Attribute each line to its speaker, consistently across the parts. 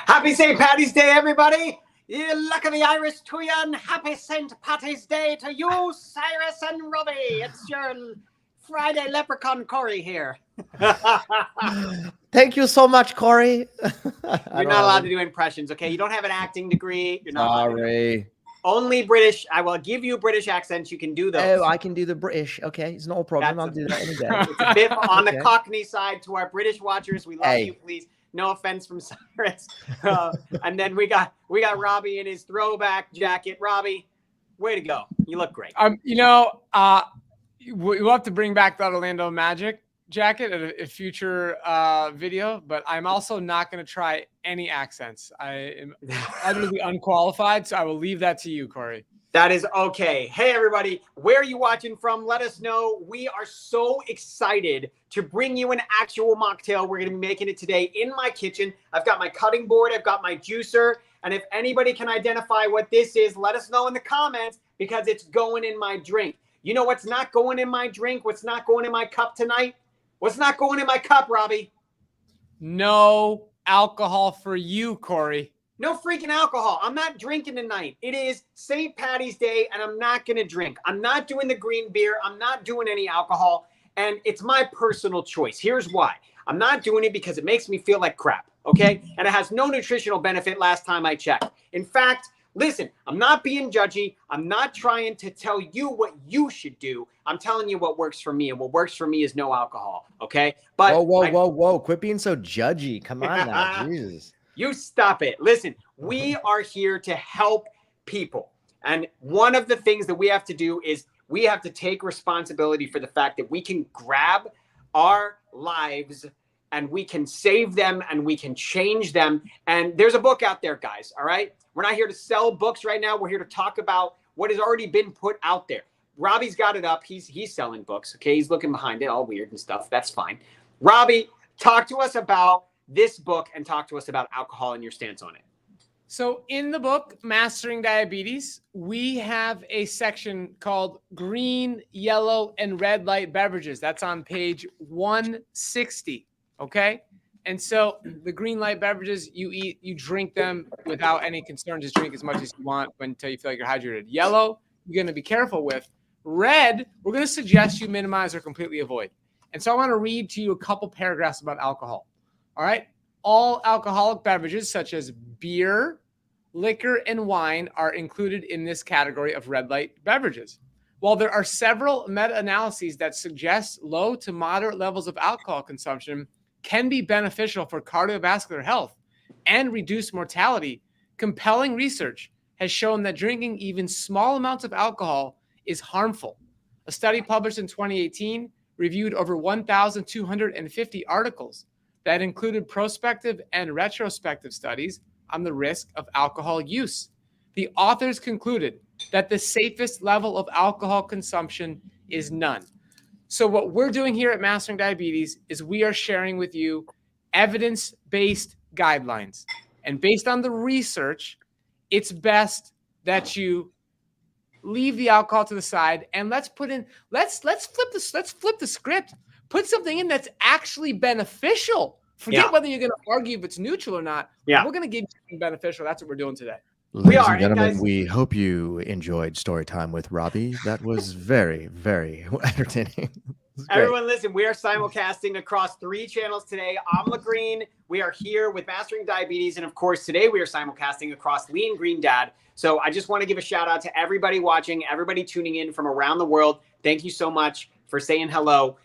Speaker 1: Happy St. Paddy's Day, everybody. You luck of the Irish to you, and happy St. Paddy's Day to you, Cyrus and Robbie. It's your Friday leprechaun Corey here.
Speaker 2: Thank you so much, Corey.
Speaker 1: You're not allowed to do impressions, okay? You don't have an acting degree. You're not allowed to do only British. I will give you British accents. You can do those.
Speaker 2: Oh, I can do the British. Okay, it's no problem. I'll do that any day.
Speaker 1: It's a bit on the Cockney side to our British watchers. We love you, please. No offense from Cyrus. And then we got Robbie in his throwback jacket. Robbie, way to go. You look great.
Speaker 3: We'll have to bring back that Orlando Magic jacket at a future video, but I'm also not going to try any accents. I am utterly unqualified, so I will leave that to you, Corey.
Speaker 1: That is okay. Hey, everybody, where are you watching from? Let us know. We are so excited to bring you an actual mocktail. We're going to be making it today in my kitchen. I've got my cutting board. I've got my juicer. And if anybody can identify what this is, let us know in the comments, because it's going in my drink. You know what's not going in my drink? What's not going in my cup tonight? What's not going in my cup, Robbie?
Speaker 3: No alcohol for you, Corey.
Speaker 1: No freaking alcohol. I'm not drinking tonight. It is St. Paddy's Day, and I'm not going to drink. I'm not doing the green beer. I'm not doing any alcohol, and it's my personal choice. Here's why. I'm not doing it because it makes me feel like crap, okay? And it has no nutritional benefit last time I checked. In fact, listen, I'm not being judgy. I'm not trying to tell you what you should do. I'm telling you what works for me, and what works for me is no alcohol, okay? But
Speaker 2: whoa. Quit being so judgy. Come on now, Jesus.
Speaker 1: You stop it. Listen, we are here to help people. And one of the things that we have to do is we have to take responsibility for the fact that we can grab our lives and we can save them and we can change them. And there's a book out there, guys. All right. We're not here to sell books right now. We're here to talk about what has already been put out there. Robbie's got it up. He's selling books. Okay. He's looking behind it, all weird and stuff. That's fine. Robbie, talk to us about this book and talk to us about alcohol and your stance on it.
Speaker 3: So in the book, Mastering Diabetes, we have a section called green, yellow, and red light beverages. That's on page 160. Okay. And so the green light beverages, you drink them without any concern. Just drink as much as you want until you feel like you're hydrated. Yellow, you're going to be careful with. Red, we're going to suggest you minimize or completely avoid. And so I want to read to you a couple paragraphs about alcohol. All right. All alcoholic beverages such as beer, liquor, and wine are included in this category of red light beverages. While there are several meta-analyses that suggest low to moderate levels of alcohol consumption can be beneficial for cardiovascular health and reduce mortality, compelling research has shown that drinking even small amounts of alcohol is harmful. A study published in 2018 reviewed over 1,250 articles that included prospective and retrospective studies on the risk of alcohol use. The authors concluded that the safest level of alcohol consumption is none. So what we're doing here at Mastering Diabetes is we are sharing with you evidence-based guidelines. And based on the research, it's best that you leave the alcohol to the side and let's flip the script. Put something in that's actually beneficial. Forget whether you're going to argue if it's neutral or not.
Speaker 1: Yeah.
Speaker 3: We're going to give you something beneficial. That's what we're doing today.
Speaker 2: Ladies and gentlemen, we hope you enjoyed story time with Robbie. That was very, very entertaining.
Speaker 1: Everyone, listen, we are simulcasting across 3 channels today. I'm LaGreen. We are here with Mastering Diabetes. And of course, today we are simulcasting across Lean Green Dad. So I just want to give a shout out to everybody watching, everybody tuning in from around the world. Thank you so much for saying hello.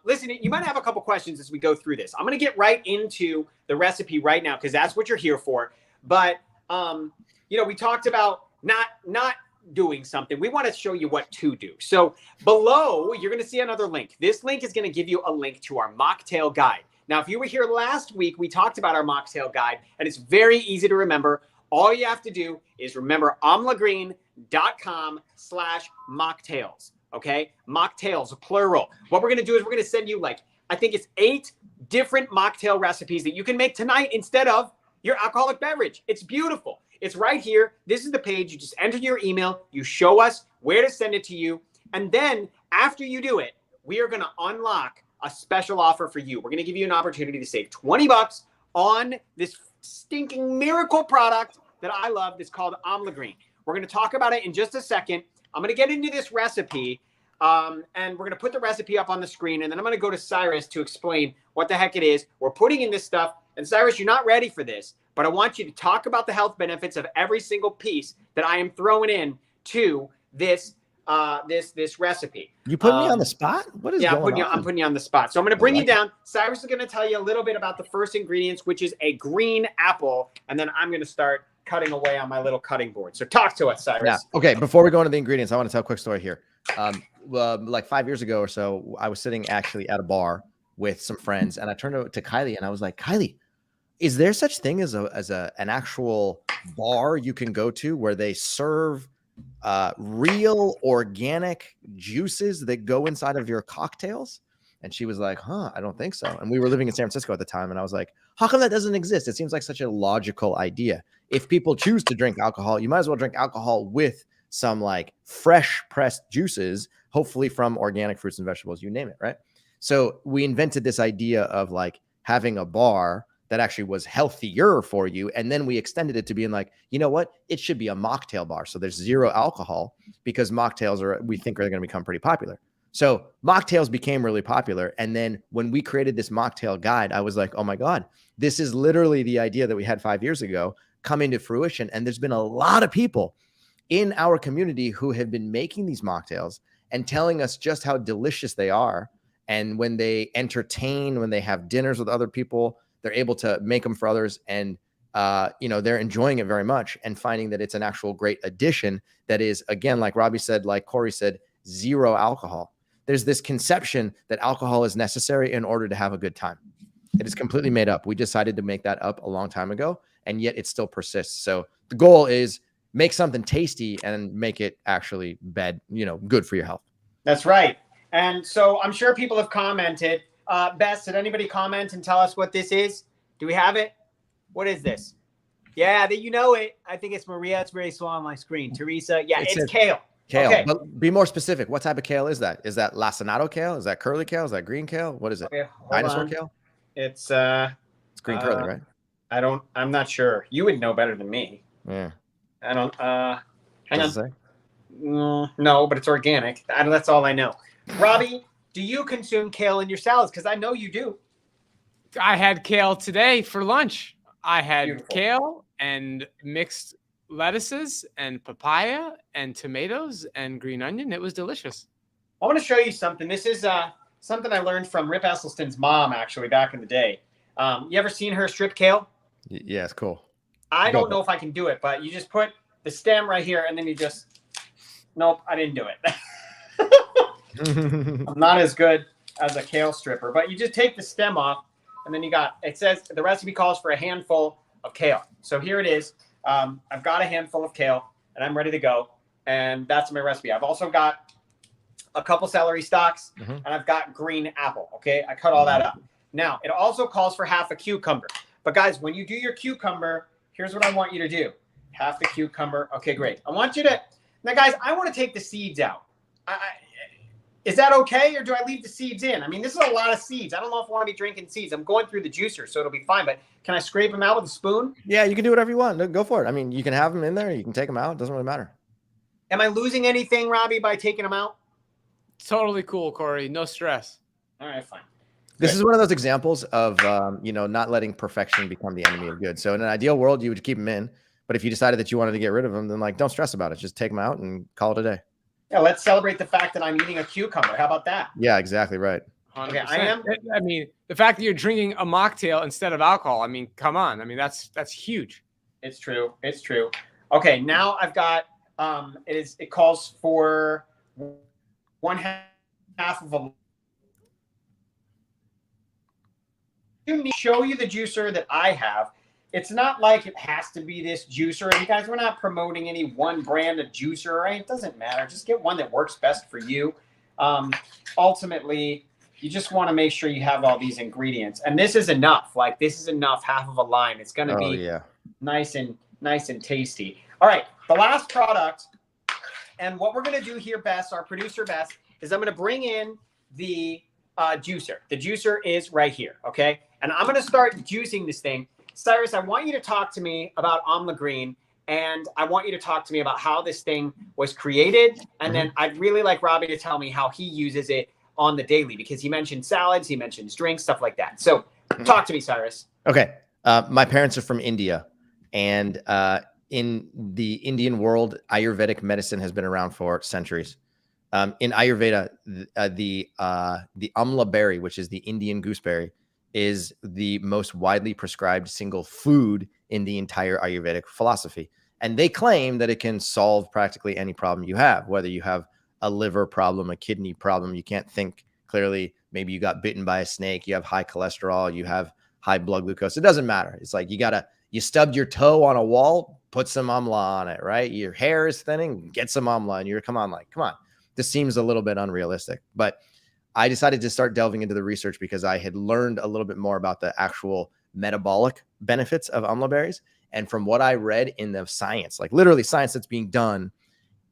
Speaker 1: Listen, you might have a couple questions as we go through this. I'm going to get right into the recipe right now because that's what you're here for. But, we talked about not doing something. We want to show you what to do. So below, you're going to see another link. This link is going to give you a link to our mocktail guide. Now, if you were here last week, we talked about our mocktail guide, and it's very easy to remember. All you have to do is remember amlagreen.com/mocktails. Okay. Mocktails, plural. What we're going to do is we're going to send you I think it's 8 different mocktail recipes that you can make tonight instead of your alcoholic beverage. It's beautiful. It's right here. This is the page. You just enter your email. You show us where to send it to you. And then after you do it, we are going to unlock a special offer for you. We're going to give you an opportunity to save $20 on this stinking miracle product that I love that's called Amla Green. We're going to talk about it in just a second. I'm going to get into this recipe, and we're going to put the recipe up on the screen, and then I'm going to go to Cyrus to explain what the heck it is. We're putting in this stuff, and Cyrus, you're not ready for this, but I want you to talk about the health benefits of every single piece that I am throwing in to this this recipe.
Speaker 2: You put me on the spot? What is going on?
Speaker 1: I'm putting you on the spot. So I'm going to bring you down. Cyrus is going to tell you a little bit about the first ingredients, which is a green apple, and then I'm going to start cutting away on my little cutting board. So talk to us, Cyrus.
Speaker 2: Yeah. Okay, before we go into the ingredients, I want to tell a quick story here. Like 5 years ago or so, I was sitting actually at a bar with some friends, and I turned to Kylie and I was like, Kylie, is there such thing as an actual bar you can go to where they serve real organic juices that go inside of your cocktails? And she was like, huh, I don't think so. And we were living in San Francisco at the time, and I was like, how come that doesn't exist? It seems like such a logical idea. If people choose to drink alcohol, you might as well drink alcohol with some like fresh pressed juices, hopefully from organic fruits and vegetables, you name it, right? So we invented this idea of like having a bar that actually was healthier for you. And then we extended it to being like, you know what? It should be a mocktail bar. So there's zero alcohol, because mocktails we think are going to become pretty popular. So mocktails became really popular. And then when we created this mocktail guide, I was like, oh my God, this is literally the idea that we had 5 years ago come into fruition. And there's been a lot of people in our community who have been making these mocktails and telling us just how delicious they are. And when they entertain, when they have dinners with other people, they're able to make them for others. And, they're enjoying it very much and finding that it's an actual great addition that is, again, like Robbie said, like Corey said, zero alcohol. There's this conception that alcohol is necessary in order to have a good time. It is completely made up. We decided to make that up a long time ago, and yet it still persists. So the goal is make something tasty and make it actually good for your health.
Speaker 1: That's right. And so I'm sure people have commented. Bess, did anybody comment and tell us what this is? Do we have it? What is this? Yeah, that you know it. I think it's Maria. It's very small on my screen. Teresa. Yeah, it's kale.
Speaker 2: Kale.
Speaker 1: Okay.
Speaker 2: But be more specific. What type of kale is that? Is that lacinato kale? Is that curly kale? Is that green kale? What is it?
Speaker 1: Okay,
Speaker 2: Dinosaur kale?
Speaker 1: It's
Speaker 2: green curly, right?
Speaker 1: I'm not sure. You would know better than me.
Speaker 2: Yeah.
Speaker 1: I don't hang
Speaker 2: Does
Speaker 1: on.
Speaker 2: it say?
Speaker 1: No, but it's organic. That's all I know. Robbie, do you consume kale in your salads? Because I know you do.
Speaker 3: I had kale today for lunch. I had
Speaker 1: Beautiful.
Speaker 3: kale and mixed lettuces and papaya and tomatoes and green onion. It was delicious.
Speaker 1: I want to show you something. This is something I learned from Rip Esselstyn's mom, actually, back in the day. You ever seen her strip kale?
Speaker 2: Yeah, it's cool.
Speaker 1: I don't know if I can do it, but you just put the stem right here, and then you just... Nope, I didn't do it. I'm not as good as a kale stripper, but you just take the stem off, and then it says the recipe calls for a handful of kale. So here it is. I've got a handful of kale, and I'm ready to go. And that's my recipe. I've also got a couple celery stalks, and I've got green apple. Okay, I cut all that up. Now, it also calls for half a cucumber. But guys, when you do your cucumber, here's what I want you to do. Half the cucumber. Okay, great. I want you to... Now, guys, I want to take the seeds out. Is that okay, or do I leave the seeds in? I mean, this is a lot of seeds. I don't know if I want to be drinking seeds. I'm going through the juicer, so it'll be fine. But can I scrape them out with a spoon?
Speaker 2: Yeah, you can do whatever you want. Go for it. I mean, you can have them in there. You can take them out. It doesn't really matter.
Speaker 1: Am I losing anything, Robbie, by taking them out?
Speaker 3: Totally cool, Corey. No stress.
Speaker 1: All right, fine.
Speaker 2: This is one of those examples of, not letting perfection become the enemy of good. So in an ideal world, you would keep them in. But if you decided that you wanted to get rid of them, then don't stress about it. Just take them out and call it a day.
Speaker 1: Yeah, let's celebrate the fact that I'm eating a cucumber. How about that?
Speaker 2: Yeah, exactly right.
Speaker 3: 100%.
Speaker 1: Okay, I am.
Speaker 3: I mean, the fact that you're drinking a mocktail instead of alcohol. I mean, come on. I mean, that's huge.
Speaker 1: It's true. It's true. Okay, now I've got. It calls for 1/2 of a. Let me show you the juicer that I have. It's not like it has to be this juicer. And you guys, we're not promoting any one brand of juicer, right? It doesn't matter. Just get one that works best for you. Ultimately, you just want to make sure you have all these ingredients. And this is enough. Like, this is enough, half of a lime. It's going to be nice and tasty. All right, the last product. And what we're going to do here, Bess, our producer, Bess, is I'm going to bring in the juicer. The juicer is right here, okay? And I'm going to start juicing this thing. Cyrus, I want you to talk to me about Amla Green, and I want you to talk to me about how this thing was created. And then I'd really like Robbie to tell me how he uses it on the daily, because he mentioned salads, he mentions drinks, stuff like that. So talk to me, Cyrus.
Speaker 2: Okay. My parents are from India, and in the Indian world, Ayurvedic medicine has been around for centuries. In Ayurveda, the amla berry, which is the Indian gooseberry, is the most widely prescribed single food in the entire Ayurvedic philosophy. And they claim that it can solve practically any problem you have, whether you have a liver problem, a kidney problem, you can't think clearly, maybe you got bitten by a snake, you have high cholesterol, you have high blood glucose. It doesn't matter. It's like you stubbed your toe on a wall, put some amla on it, right? Your hair is thinning, get some amla, and come on. This seems a little bit unrealistic, but I decided to start delving into the research because I had learned a little bit more about the actual metabolic benefits of amla berries. And from what I read in the science, like literally science that's being done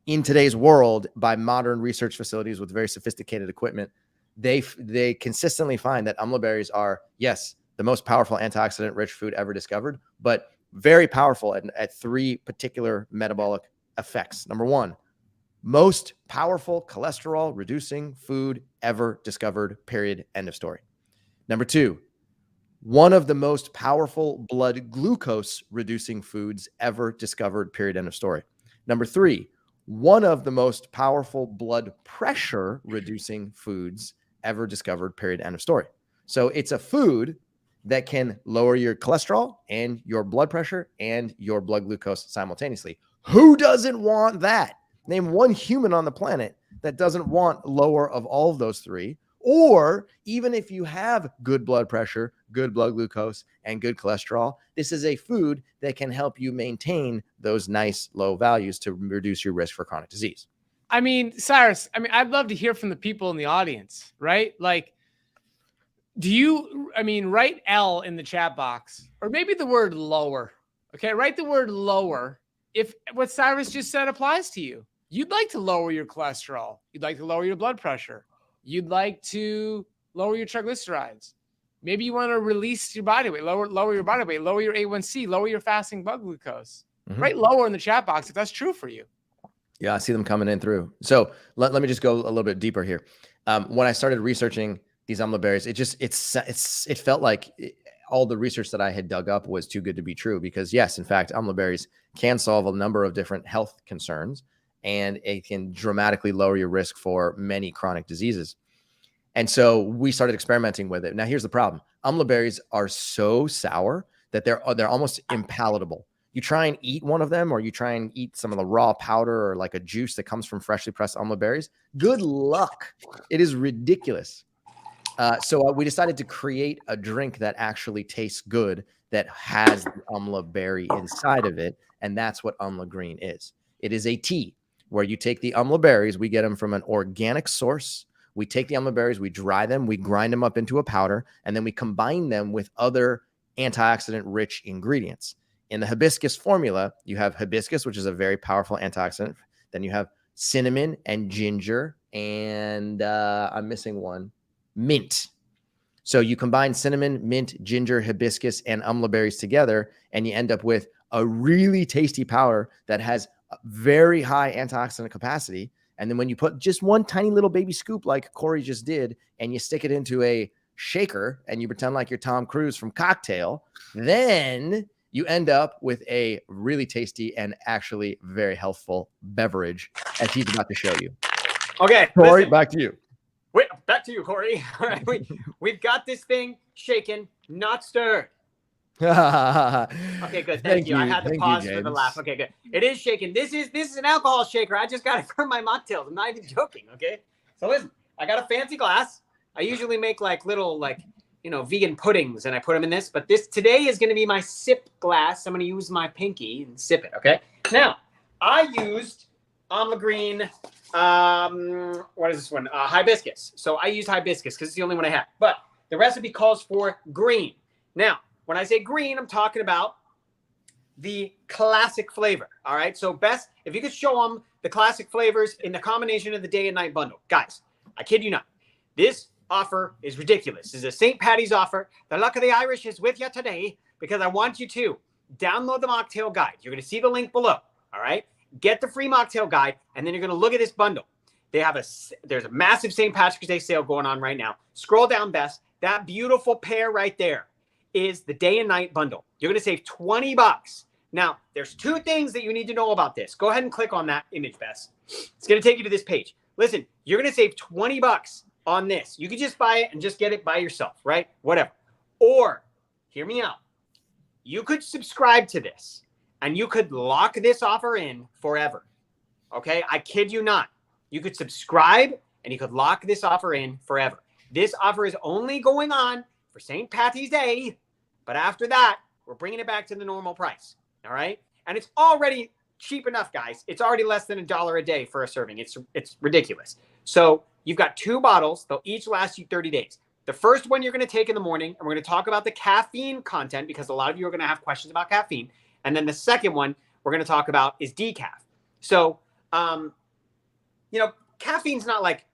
Speaker 2: in today's world by modern research facilities with very sophisticated equipment, they consistently find that amla berries are, yes, the most powerful antioxidant rich food ever discovered, but very powerful at three particular metabolic effects. Number one, most powerful cholesterol reducing food ever discovered, period, end of story. Number two, one of the most powerful blood glucose reducing foods ever discovered, period, end of story. Number three, one of the most powerful blood pressure reducing foods ever discovered, period, end of story. So it's a food that can lower your cholesterol and your blood pressure and your blood glucose simultaneously. Who doesn't want that? Name one human on the planet that doesn't want lower of all of those three. Or even if you have good blood pressure, good blood glucose, and good cholesterol, this is a food that can help you maintain those nice low values to reduce your risk for chronic disease.
Speaker 3: I mean, Cyrus, I'd love to hear from the people in the audience, right? Like, write L in the chat box, or maybe the word lower. Okay, write the word lower if what Cyrus just said applies to you. You'd like to lower your cholesterol. You'd like to lower your blood pressure. You'd like to lower your triglycerides. Maybe you want to release your body weight, lower your body weight, lower your A1C, lower your fasting blood glucose. Write lower in the chat box if that's true for you.
Speaker 2: Yeah, I see them coming in through. So let me just go a little bit deeper here. When I started researching these amla berries, it felt like all the research that I had dug up was too good to be true, because yes, in fact, amla berries can solve a number of different health concerns, and it can dramatically lower your risk for many chronic diseases. And so we started experimenting with it. Now, here's the problem. Amla berries are so sour that they're almost impalatable. You try and eat one of them, or you try and eat some of the raw powder or like a juice that comes from freshly pressed amla berries. Good luck. It is ridiculous. So we decided to create a drink that actually tastes good, that has the amla berry inside of it. And that's what Amla Green is. It is a tea where you take the amla berries. We get them from an organic source. We take the amla berries, we dry them, we grind them up into a powder, and then we combine them with other antioxidant-rich ingredients. In the hibiscus formula, you have hibiscus, which is a very powerful antioxidant. Then you have cinnamon and ginger, and I'm missing one, mint. So you combine cinnamon, mint, ginger, hibiscus, and amla berries together, and you end up with a really tasty powder that has very high antioxidant capacity. And then when you put just one tiny little baby scoop like Corey just did, and you stick it into a shaker and you pretend like you're Tom Cruise from Mocktail, then you end up with a really tasty and actually very healthful beverage, as he's about to show you.
Speaker 1: Okay,
Speaker 2: Corey,
Speaker 1: listen.
Speaker 2: back to you.
Speaker 1: Wait, back to you, Corey. All right, we've got this thing shaken, not stirred. Okay, good. Thank you. I had to pause for the laugh. Okay, good. It is shaken. This is an alcohol shaker. I just got it from my mocktails. I'm not even joking. Okay. So listen, I got a fancy glass. I usually make like little vegan puddings, and I put them in this. But this today is going to be my sip glass. I'm going to use my pinky and sip it. Okay. Now I used Amla Green. What is this one? Hibiscus. So I used hibiscus because it's the only one I have. But the recipe calls for green. Now, when I say green, I'm talking about the classic flavor. All right. So best, if you could show them the classic flavors in the combination of the day and night bundle. Guys, I kid you not. This offer is ridiculous. This is a St. Patty's offer. The luck of the Irish is with you today because I want you to download the Mocktail Guide. You're going to see the link below. All right. Get the free Mocktail Guide, and then you're going to look at this bundle. There's a massive St. Patrick's Day sale going on right now. Scroll down, Bess. That beautiful pair right there is the day and night bundle. You're going to save $20. Now, there's two things that you need to know about this. Go ahead and click on that image, Bess. It's going to take you to this page. Listen, you're going to save $20 on this. You could just buy it and just get it by yourself, right? Whatever. Or, hear me out. You could subscribe to this and you could lock this offer in forever. Okay? I kid you not. You could subscribe and you could lock this offer in forever. This offer is only going on for St. Patty's Day, but after that, we're bringing it back to the normal price. All right? And it's already cheap enough, guys. It's already less than $1 a day for a serving. It's ridiculous. So you've got 2 bottles. They'll each last you 30 days. The first one you're going to take in the morning, and we're going to talk about the caffeine content because a lot of you are going to have questions about caffeine. And then the second one we're going to talk about is decaf. So, caffeine's not like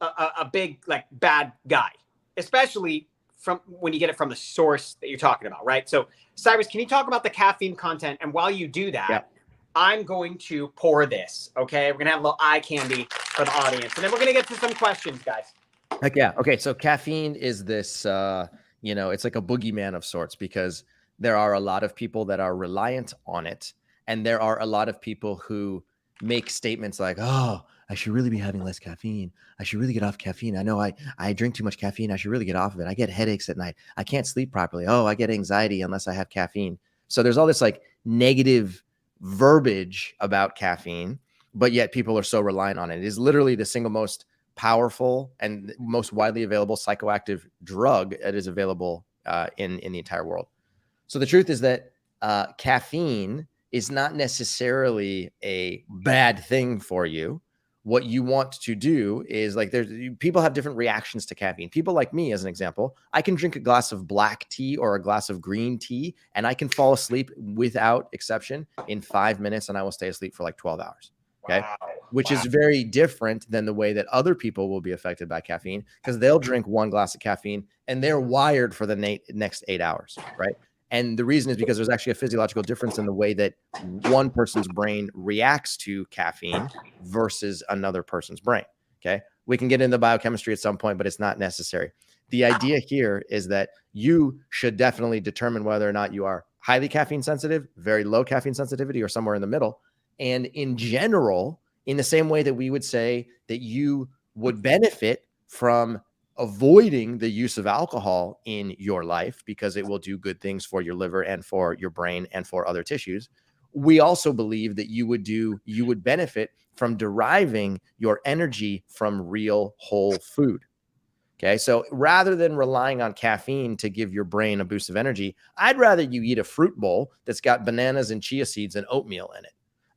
Speaker 1: a big, like, bad guy, especially from when you get it from the source that you're talking about, right? So, Cyrus, can you talk about the caffeine content? And while you do that, I'm going to pour this, okay? We're going to have a little eye candy for the audience. And then we're going to get to some questions, guys.
Speaker 2: Heck yeah. Okay, so caffeine is this, it's like a boogeyman of sorts because there are a lot of people that are reliant on it. And there are a lot of people who make statements like, oh, I should really be having less caffeine. I should really get off caffeine. I know I drink too much caffeine. I should really get off of it. I get headaches at night. I can't sleep properly. Oh, I get anxiety unless I have caffeine. So there's all this like negative verbiage about caffeine, but yet people are so reliant on it. It is literally the single most powerful and most widely available psychoactive drug that is available in the entire world. So the truth is that caffeine is not necessarily a bad thing for you. What you want to do is like people have different reactions to caffeine. People like me, as an example, I can drink a glass of black tea or a glass of green tea and I can fall asleep without exception in 5 minutes and I will stay asleep for like 12 hours. Okay. Wow. Which is very different than the way that other people will be affected by caffeine because they'll drink 1 glass of caffeine and they're wired for the next 8 hours. Right. And the reason is because there's actually a physiological difference in the way that one person's brain reacts to caffeine versus another person's brain. Okay. We can get into biochemistry at some point, but it's not necessary. The idea here is that you should definitely determine whether or not you are highly caffeine sensitive, very low caffeine sensitivity, or somewhere in the middle. And in general, in the same way that we would say that you would benefit from avoiding the use of alcohol in your life because it will do good things for your liver and for your brain and for other tissues, we also believe that you would benefit from deriving your energy from real whole food. Okay, so rather than relying on caffeine to give your brain a boost of energy, I'd rather you eat a fruit bowl that's got bananas and chia seeds and oatmeal in it.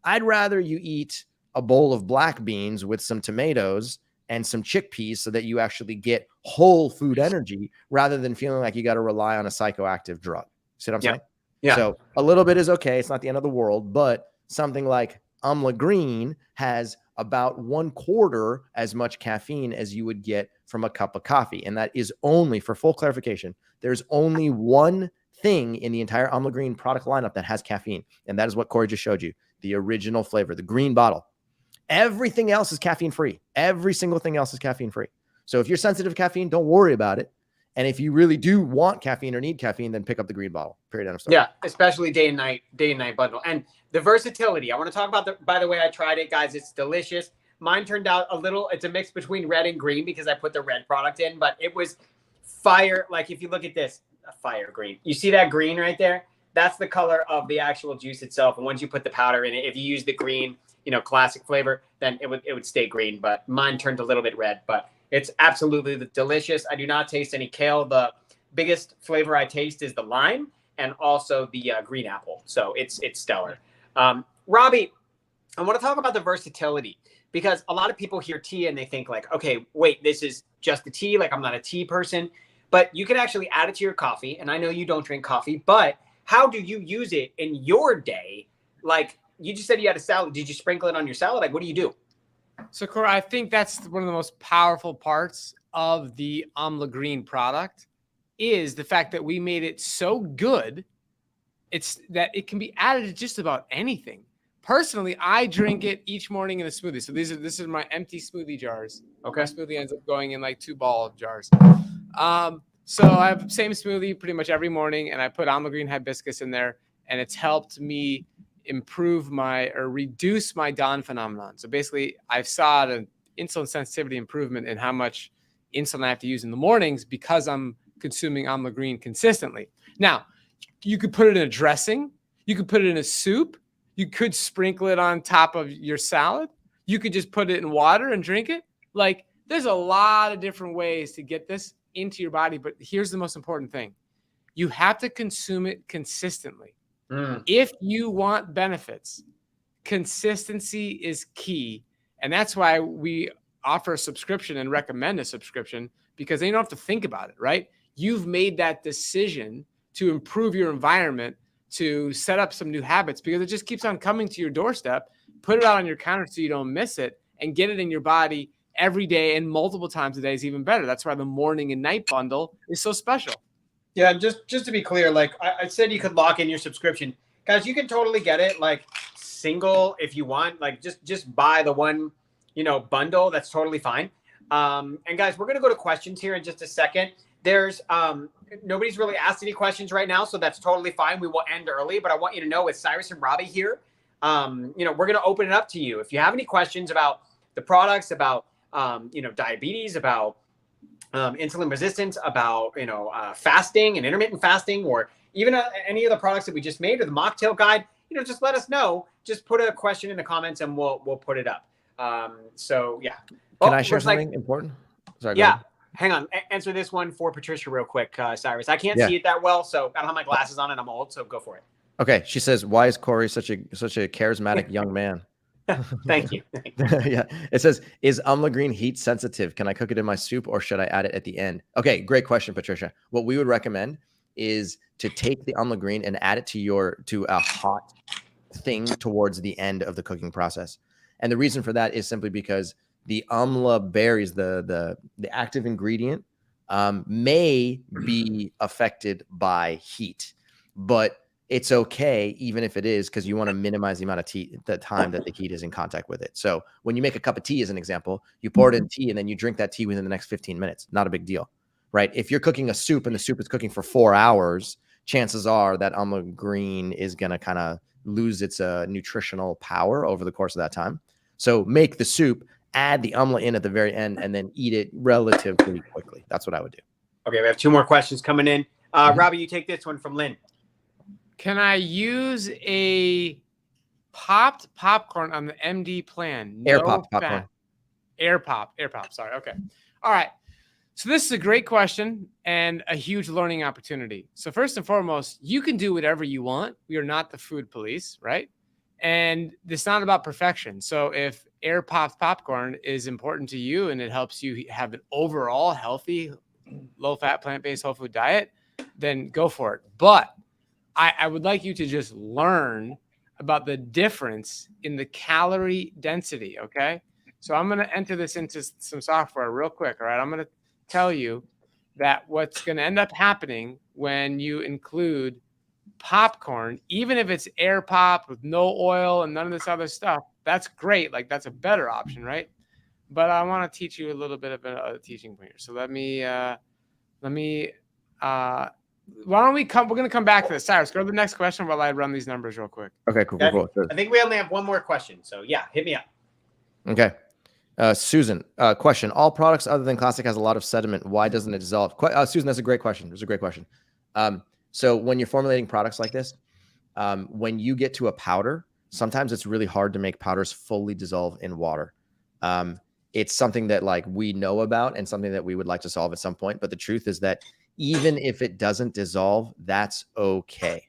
Speaker 2: I'd rather you eat a bowl of black beans with some tomatoes and some chickpeas so that you actually get whole food energy rather than feeling like you got to rely on a psychoactive drug. See what I'm saying? Yeah. So a little bit is okay. It's not the end of the world, but something like Amla Green has about 1/4 as much caffeine as you would get from a cup of coffee. And that is only, for full clarification, there's only one thing in the entire Amla Green product lineup that has caffeine. And that is what Corey just showed you, the original flavor, the green bottle. Everything else is caffeine free. Every single thing else is caffeine free. So if you're sensitive to caffeine, don't worry about it. And if you really do want caffeine or need caffeine, then pick up the green bottle. Period. End of story.
Speaker 1: Yeah, especially day and night bundle. And the versatility. I want to talk about by the way I tried it, guys. It's delicious. Mine turned out it's a mix between red and green because I put the red product in, but it was fire. Like if you look at this, a fire green. You see that green right there? That's the color of the actual juice itself. And once you put the powder in it, if you use the green, classic flavor, then it would stay green, but mine turned a little bit red, but it's absolutely delicious. I do not taste any kale. The biggest flavor I taste is the lime and also the green apple. So it's stellar. Robbie, I want to talk about the versatility because a lot of people hear tea and they think like, okay, wait, this is just the tea. Like I'm not a tea person, but you can actually add it to your coffee. And I know you don't drink coffee, but how do you use it in your day? Like, you just said you had a salad. Did you sprinkle it on your salad? Like, what do you do?
Speaker 3: So, Cora, I think that's one of the most powerful parts of the Amla Green product is the fact that we made it so good. It's that it can be added to just about anything. Personally, I drink it each morning in a smoothie. So this is my empty smoothie jars.
Speaker 1: Okay.
Speaker 3: My smoothie ends up going in like 2 ball jars. So I have same smoothie pretty much every morning, and I put Amla Green hibiscus in there, and it's helped me reduce my dawn phenomenon. So basically, I've saw an insulin sensitivity improvement in how much insulin I have to use in the mornings because I'm consuming Amla Green consistently. Now, you could put it in a dressing. You could put it in a soup. You could sprinkle it on top of your salad. You could just put it in water and drink it. Like, there's a lot of different ways to get this into your body. But here's the most important thing. You have to consume it consistently. If you want benefits, consistency is key. And that's why we offer a subscription and recommend a subscription, because then you don't have to think about it, right? You've made that decision to improve your environment, to set up some new habits, because it just keeps on coming to your doorstep. Put it out on your counter so you don't miss it, and get it in your body every day and multiple times a day is even better. That's why the morning and night bundle is so special.
Speaker 1: Yeah, just to be clear, like I said, you could lock in your subscription. Guys, you can totally get it like single if you want. Like just buy the one, bundle. That's totally fine. And guys, we're gonna go to questions here in just a second. There's nobody's really asked any questions right now, so that's totally fine. We will end early, but I want you to know with Cyrus and Robbie here, we're gonna open it up to you. If you have any questions about the products, about diabetes, about insulin resistance, about fasting and intermittent fasting, or even any of the products that we just made, or the Mocktail guide, just let us know. Just put a question in the comments and we'll put it up. So yeah.
Speaker 2: Can I share something important? Sorry.
Speaker 1: Yeah. Hang on. Answer this one for Patricia real quick, Cyrus. I can't see it that well, so I don't have my glasses on and I'm old, so go for it.
Speaker 2: Okay. She says, "Why is Corey such a charismatic young man?"
Speaker 1: Thank you.
Speaker 2: Yeah. It says, "Is Amla Green heat sensitive? Can I cook it in my soup or should I add it at the end?" Okay, great question, Patricia. What we would recommend is to take the Amla Green and add it to a hot thing towards the end of the cooking process. And the reason for that is simply because the Amla berries, the active ingredient, may be affected by heat, but it's okay even if it is, because you want to minimize the amount of the time that the heat is in contact with it. So when you make a cup of tea, as an example, you pour it in tea and then you drink that tea within the next 15 minutes. Not a big deal, right? If you're cooking a soup and the soup is cooking for 4 hours, chances are that Amla Green is going to kind of lose its nutritional power over the course of that time. So make the soup, add the Amla in at the very end, and then eat it relatively quickly. That's what I would do.
Speaker 1: Okay, we have 2 more questions coming in. Robbie, you take this one from Lynn.
Speaker 3: Can I use a popped popcorn on the MD plan?
Speaker 2: Air popped popcorn.
Speaker 3: Air pop. Sorry. Okay. All right. So this is a great question and a huge learning opportunity. So first and foremost, you can do whatever you want. We are not the food police, right? And it's not about perfection. So if air popped popcorn is important to you and it helps you have an overall healthy, low-fat, plant-based whole food diet, then go for it. But I would like you to just learn about the difference in the calorie density, okay? So I'm going to enter this into some software real quick, all right? I'm going to tell you that what's going to end up happening when you include popcorn, even if it's air popped with no oil and none of this other stuff, that's great. Like, that's a better option, right? But I want to teach you a little bit of a teaching point here. So why don't we we're going to come back to this. Cyrus, go to the next question while I run these numbers real quick.
Speaker 2: Okay, cool.
Speaker 1: I think we only have one more question. So yeah, hit me up.
Speaker 2: Okay. Susan, question. All products other than Classic has a lot of sediment. Why doesn't it dissolve? Susan, that's a great question. It's a great question. So when you're formulating products like this, when you get to a powder, sometimes it's really hard to make powders fully dissolve in water. It's something that we know about and something that we would like to solve at some point. But the truth is that even if it doesn't dissolve, that's okay.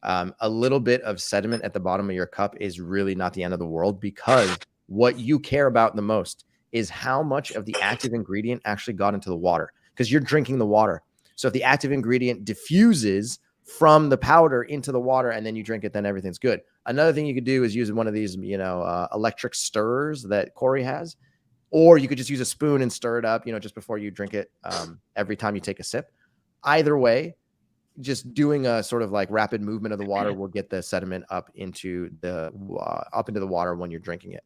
Speaker 2: A little bit of sediment at the bottom of your cup is really not the end of the world, because what you care about the most is how much of the active ingredient actually got into the water, because you're drinking the water. So if the active ingredient diffuses from the powder into the water, and then you drink it, then everything's good. Another thing you could do is use one of these, electric stirrers that Corey has, or you could just use a spoon and stir it up, just before you drink it, every time you take a sip. Either way, just doing a sort of like rapid movement of the water will get the sediment up into the water when you're drinking it.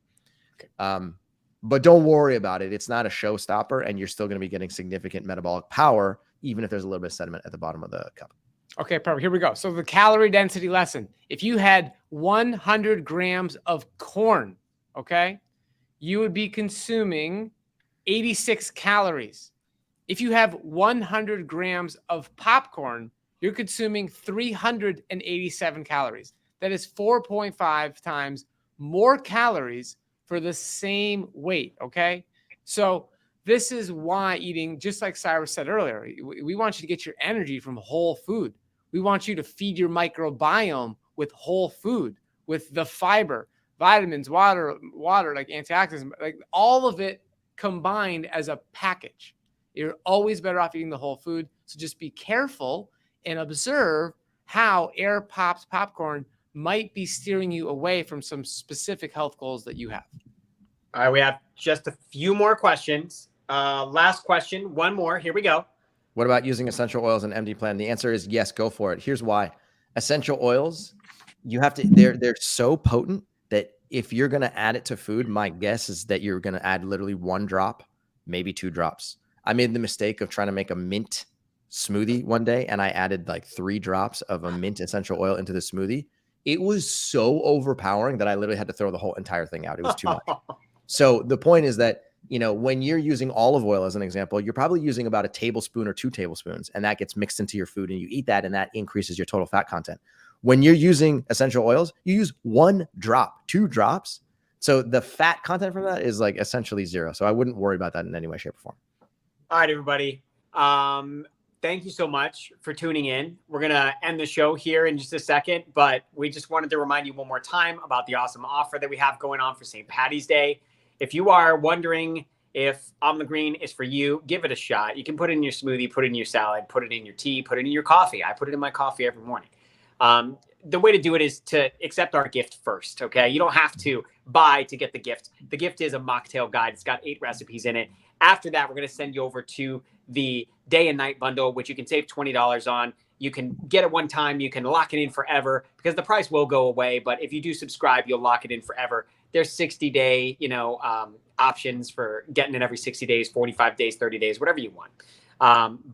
Speaker 2: But don't worry about it. It's not a showstopper, and you're still going to be getting significant metabolic power, even if there's a little bit of sediment at the bottom of the cup.
Speaker 3: Okay, perfect. Here we go. So the calorie density lesson. If you had 100 grams of corn, okay, you would be consuming 86 calories. If you have 100 grams of popcorn, you're consuming 387 calories. That is 4.5 times more calories for the same weight, okay? So this is why eating, just like Cyrus said earlier, we want you to get your energy from whole food. We want you to feed your microbiome with whole food, with the fiber, vitamins, water, like antioxidants, like all of it combined as a package. You're always better off eating the whole food. So just be careful and observe how air pops popcorn might be steering you away from some specific health goals that you have.
Speaker 1: All right, we have just a few more questions. Last question, one more. Here we go.
Speaker 2: What about using essential oils in MD plan? The answer is yes, go for it. Here's why. Essential oils, they're so potent that if you're going to add it to food, my guess is that you're going to add literally 1 drop, maybe 2 drops. I made the mistake of trying to make a mint smoothie one day, and I added like 3 drops of a mint essential oil into the smoothie. It was so overpowering that I literally had to throw the whole entire thing out. It was too much. So the point is that, when you're using olive oil as an example, you're probably using about a tablespoon or 2 tablespoons, and that gets mixed into your food and you eat that, and that increases your total fat content. When you're using essential oils, you use 1 drop, 2 drops. So the fat content from that is like essentially 0. So I wouldn't worry about that in any way, shape, or form.
Speaker 1: All right, everybody. Thank you so much for tuning in. We're going to end the show here in just a second, but we just wanted to remind you one more time about the awesome offer that we have going on for St. Patty's Day. If you are wondering if Amla Green is for you, give it a shot. You can put it in your smoothie, put it in your salad, put it in your tea, put it in your coffee. I put it in my coffee every morning. The way to do it is to accept our gift first, okay? You don't have to buy to get the gift. The gift is a mocktail guide. It's got 8 recipes in it. After that, we're going to send you over to the day and night bundle, which you can save $20 on. You can get it one time. You can lock it in forever because the price will go away. But if you do subscribe, you'll lock it in forever. There's 60-day, options for getting it every 60 days, 45 days, 30 days, whatever you want.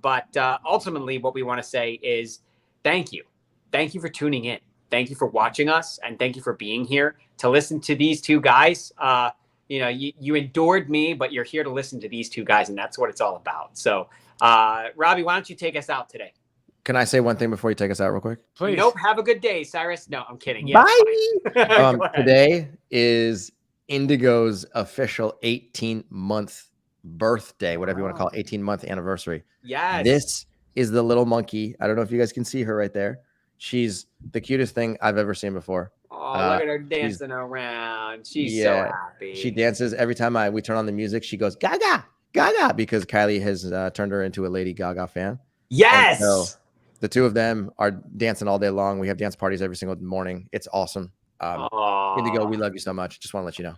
Speaker 1: But ultimately, what we want to say is thank you. Thank you for tuning in. Thank you for watching us. And thank you for being here to listen to these 2 guys. You endured me, but you're here to listen to these 2 guys, and that's what it's all about. So, Robbie, why don't you take us out today?
Speaker 2: Can I say one thing before you take us out real quick?
Speaker 1: Please. Nope. Have a good day, Cyrus. No, I'm kidding. Yeah,
Speaker 2: bye. Today is Indigo's official 18-month birthday, whatever you want to call it, 18-month anniversary.
Speaker 1: Yes.
Speaker 2: This is the little monkey. I don't know if you guys can see her right there. She's the cutest thing I've ever seen before.
Speaker 1: Oh, look at her dancing around. She's so happy.
Speaker 2: She dances every time we turn on the music. She goes, Gaga, Gaga, because Kylie has turned her into a Lady Gaga fan.
Speaker 1: Yes.
Speaker 2: And so the 2 of them are dancing all day long. We have dance parties every single morning. It's awesome. Indigo, we love you so much. Just want to let you know.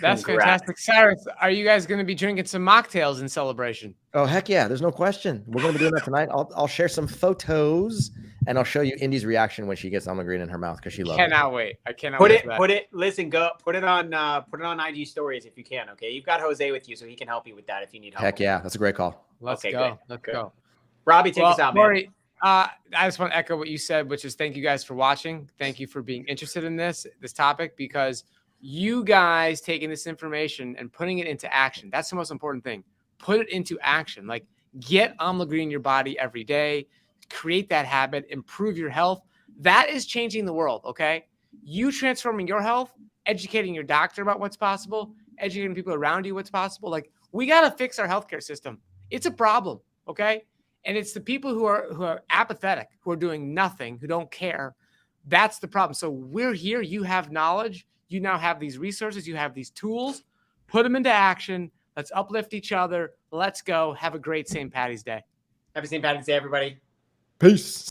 Speaker 3: That's fantastic. Cyrus, are you guys going to be drinking some mocktails in celebration?
Speaker 2: Oh, heck yeah. There's no question. We're going to be doing that tonight. I'll share some photos, and I'll show you Indy's reaction when she gets Amla Green in her mouth because she loves it.
Speaker 3: Cannot wait. I cannot wait.
Speaker 1: Listen, put it on IG stories if you can. Okay. You've got Jose with you, so he can help you with that if you need help.
Speaker 2: Heck yeah. That's a great call.
Speaker 3: Let's go.
Speaker 1: Good.
Speaker 3: Let's go.
Speaker 1: Robbie, take us out, man.
Speaker 3: Maury, I just want to echo what you said, which is thank you guys for watching. Thank you for being interested in this topic, because you guys taking this information and putting it into action. That's the most important thing. Put it into action. Like, get Amla Green in your body every day. Create that habit. Improve your health. That is changing the world, okay? You transforming your health, educating your doctor about what's possible, educating people around you what's possible. Like, we got to fix our healthcare system. It's a problem, okay? And it's the people who are apathetic, who are doing nothing, who don't care. That's the problem. So we're here. You have knowledge. You now have these resources. You have these tools. Put them into action. Let's uplift each other. Let's go. Have a great St. Patty's Day.
Speaker 1: Happy St. Patty's Day, everybody.
Speaker 2: Peace.